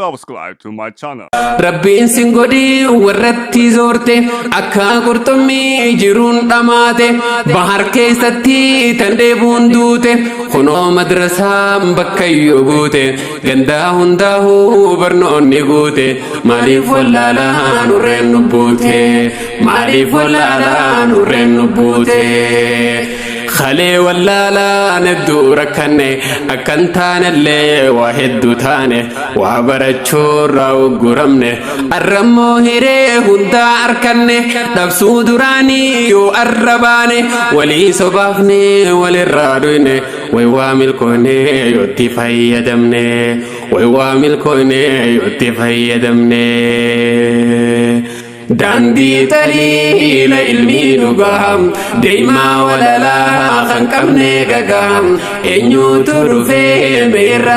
subscribe to my channel. Rabbiin singodi warratti zorte akka qurxummii jiruun dhamaate bahar keessatti tandee buunduute kunoo madrasaan bakka iyyuu guute gandaa hundaa'uu barnoonni guute maaliif wallaalaa nurreen nu buute maaliif wallaalaa nurreen nu buute. خلي ولا لا ندور كنّي أكنتان اللي واحد تاني وعبرتشورا وقرمني الرمو هيري هندا أركنّي دبسو دراني يقرباني ولي صبافني ولي رادويني ويوامل كوني يوتي فايدمني ويوامل كوني يوتي فايدمني داندي تليل علمي نقام ديما ولا لا خنقمني قام إنيو ترفي ميرا